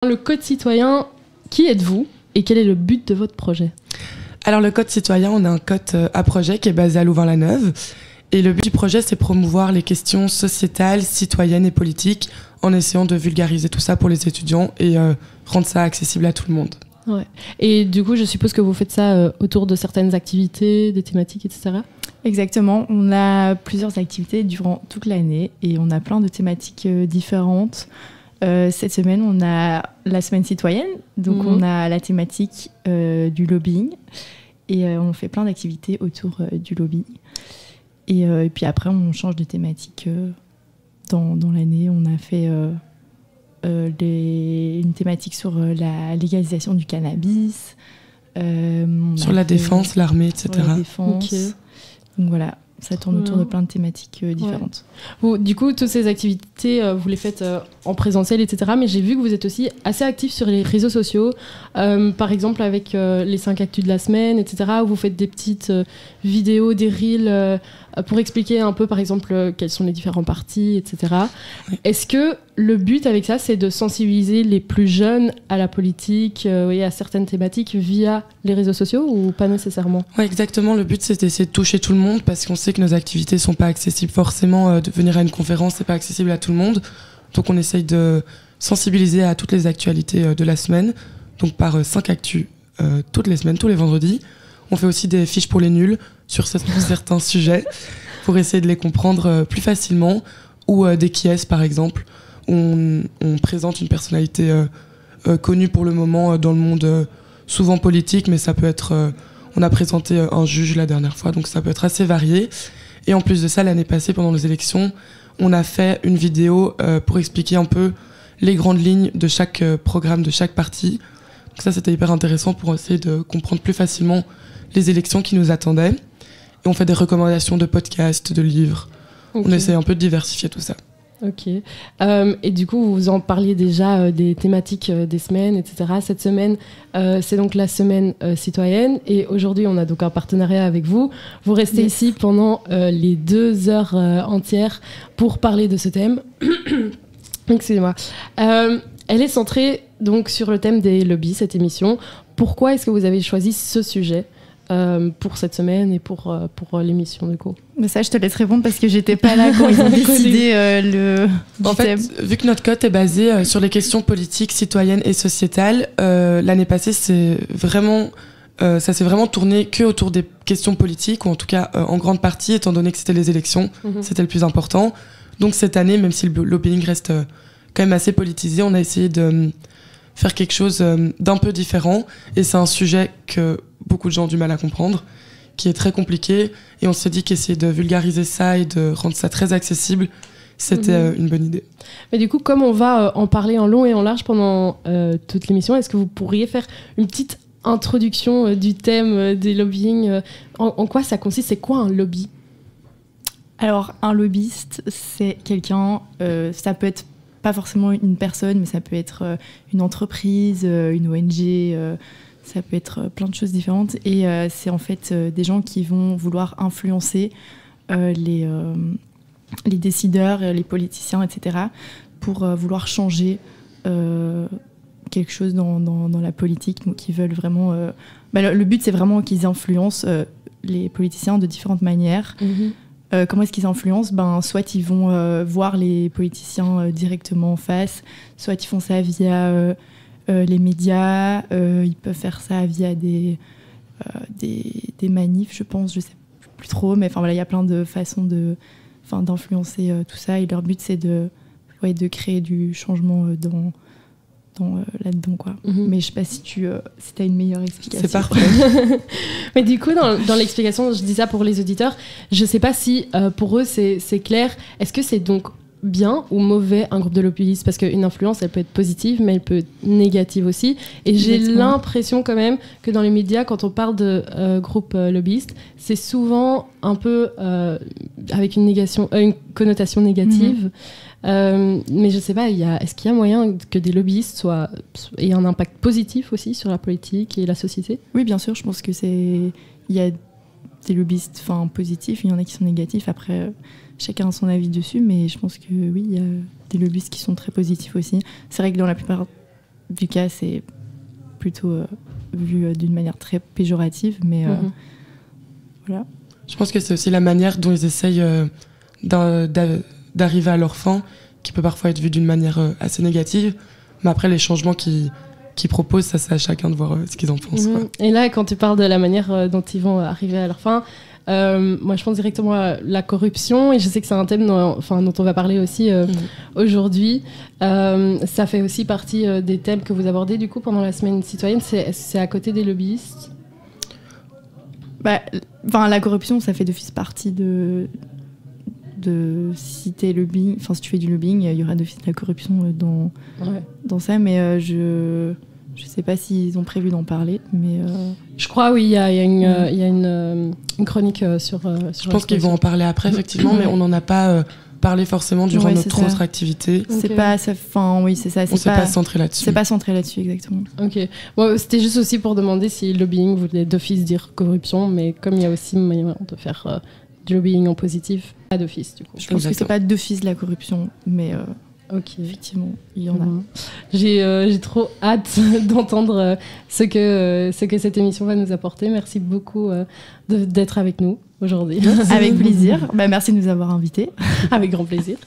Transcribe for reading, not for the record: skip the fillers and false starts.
Le Code citoyen, qui êtes-vous et quel est le but de votre projet ? Alors le Code citoyen, on a un code à projet qui est basé à Louvain-la-Neuve. Et le but du projet, c'est promouvoir les questions sociétales, citoyennes et politiques en essayant de vulgariser tout ça pour les étudiants et rendre ça accessible à tout le monde. Ouais. Et du coup, je suppose que vous faites ça autour de certaines activités, des thématiques, etc. Exactement. On a plusieurs activités durant toute l'année et on a plein de thématiques différentes. Cette semaine, on a la semaine citoyenne, donc on a la thématique du lobbying et on fait plein d'activités autour du lobby. Et puis après, on change de thématique dans l'année. On a fait une thématique sur la légalisation du cannabis. Sur la défense, l'armée, etc. Sur la défense. Okay. Donc voilà. Ça tourne autour de plein de thématiques différentes. Ouais. Du coup, toutes ces activités, vous les faites en présentiel, etc. Mais j'ai vu que vous êtes aussi assez actifs sur les réseaux sociaux. Par exemple, avec les 5 actus de la semaine, etc. Où vous faites des petites vidéos, des reels pour expliquer un peu, par exemple, quels sont les différents partis, etc. Oui. Est-ce que le but avec ça, c'est de sensibiliser les plus jeunes à la politique et à certaines thématiques via les réseaux sociaux ou pas nécessairement ? Oui, exactement. Le but, c'est d'essayer de toucher tout le monde parce qu'on sait que nos activités ne sont pas accessibles forcément. De venir à une conférence, ce n'est pas accessible à tout le monde. Donc, on essaye de sensibiliser à toutes les actualités de la semaine. Donc, par 5 actus toutes les semaines, tous les vendredis. On fait aussi des fiches pour les nuls sur certains sujets pour essayer de les comprendre plus facilement. Ou des quiz, par exemple. On présente une personnalité connue pour le moment dans le monde souvent politique, mais ça peut être... on a présenté un juge la dernière fois, donc ça peut être assez varié. Et en plus de ça, l'année passée, pendant les élections, on a fait une vidéo pour expliquer un peu les grandes lignes de chaque programme, de chaque parti. Donc ça, c'était hyper intéressant pour essayer de comprendre plus facilement les élections qui nous attendaient. Et on fait des recommandations de podcasts, de livres. Okay. On essaie un peu de diversifier tout ça. Ok. Et du coup, vous en parliez déjà des thématiques des semaines, etc. Cette semaine, c'est donc la semaine citoyenne. Et aujourd'hui, on a donc un partenariat avec vous. Vous restez ici pendant les 2 heures entières pour parler de ce thème. Excusez-moi. Elle est centrée donc sur le thème des lobbies, cette émission. Pourquoi est-ce que vous avez choisi ce sujet pour cette semaine et pour l'émission du coup? Mais ça, je te laisse répondre parce que j'étais pas là quand ils ont décidé le thème. Vu que notre code est basé sur les questions politiques, citoyennes et sociétales, l'année passée, ça s'est vraiment tourné que autour des questions politiques, ou en tout cas en grande partie, étant donné que c'était les élections, c'était le plus important. Donc cette année, même si le lobbying reste quand même assez politisé, on a essayé de faire quelque chose d'un peu différent. Et c'est un sujet que beaucoup de gens ont du mal à comprendre, qui est très compliqué. Et on s'est dit qu'essayer de vulgariser ça et de rendre ça très accessible, c'était une bonne idée. Mais du coup, comme on va en parler en long et en large pendant toute l'émission, est-ce que vous pourriez faire une petite introduction du thème des lobbying en quoi ça consiste? C'est quoi un lobby? Alors, un lobbyiste, c'est quelqu'un, ça peut être pas forcément une personne, mais ça peut être une entreprise, une ONG, ça peut être plein de choses différentes. Et c'est en fait des gens qui vont vouloir influencer les décideurs, les politiciens, etc., pour vouloir changer quelque chose dans la politique. Donc, ils veulent vraiment... le but, c'est vraiment qu'ils influencent les politiciens de différentes manières. Comment est-ce qu'ils influencent? Soit ils vont voir les politiciens directement en face, soit ils font ça via les médias, ils peuvent faire ça via des manifs, je pense, je sais plus trop, mais il y a plein de façons d'influencer tout ça, et leur but c'est de créer du changement là-dedans, quoi. Mais je sais pas si tu as une meilleure explication. C'est parfait. Mais du coup, dans l'explication, je dis ça pour les auditeurs, je sais pas si pour eux c'est clair. Est-ce que c'est donc bien ou mauvais un groupe de lobbyistes? Parce qu'une influence, elle peut être positive, mais elle peut être négative aussi. Et j'ai l'impression quand même que dans les médias, quand on parle de groupes lobbyistes, c'est souvent un peu avec une connotation négative. Mais je sais pas, est-ce qu'il y a moyen que des lobbyistes aient un impact positif aussi sur la politique et la société? Oui, bien sûr, je pense que il y a des lobbyistes positifs, il y en a qui sont négatifs. Après, chacun a son avis dessus, mais je pense que oui, il y a des lobbyistes qui sont très positifs aussi. C'est vrai que dans la plupart du cas, c'est plutôt vu d'une manière très péjorative, mais voilà. Je pense que c'est aussi la manière dont ils essayent d'arriver à leur fin, qui peut parfois être vue d'une manière assez négative. Mais après, les changements qu'ils proposent, ça c'est à chacun de voir ce qu'ils en pensent. Quoi. Et là, quand tu parles de la manière dont ils vont arriver à leur fin, moi je pense directement à la corruption, et je sais que c'est un thème dont on va parler aussi aujourd'hui. Ça fait aussi partie des thèmes que vous abordez du coup pendant la semaine citoyenne. C'est à côté des lobbyistes. La corruption, ça fait d'office partie de si t'es lobbying, enfin si tu fais du lobbying, il y aura d'office de la corruption dans ça, mais je sais pas s'ils ont prévu d'en parler, mais je crois oui, il y a une chronique sur je pense qu'ils vont en parler après effectivement, mais on n'en a pas parlé forcément durant notre autre activité. C'est pas ça, c'est ça, on s'est pas centré là-dessus. C'est pas centré là-dessus exactement. Ok. Bon, c'était juste aussi pour demander si lobbying voulait d'office dire corruption, mais comme il y a aussi moyen de faire du lobbying en positif, pas d'office du coup. Je pense que c'est pas d'office de la corruption, mais ok, effectivement, il y en a. J'ai trop hâte d'entendre ce que cette émission va nous apporter. Merci beaucoup d'être avec nous aujourd'hui. Avec plaisir. Merci de nous avoir invités. Avec grand plaisir.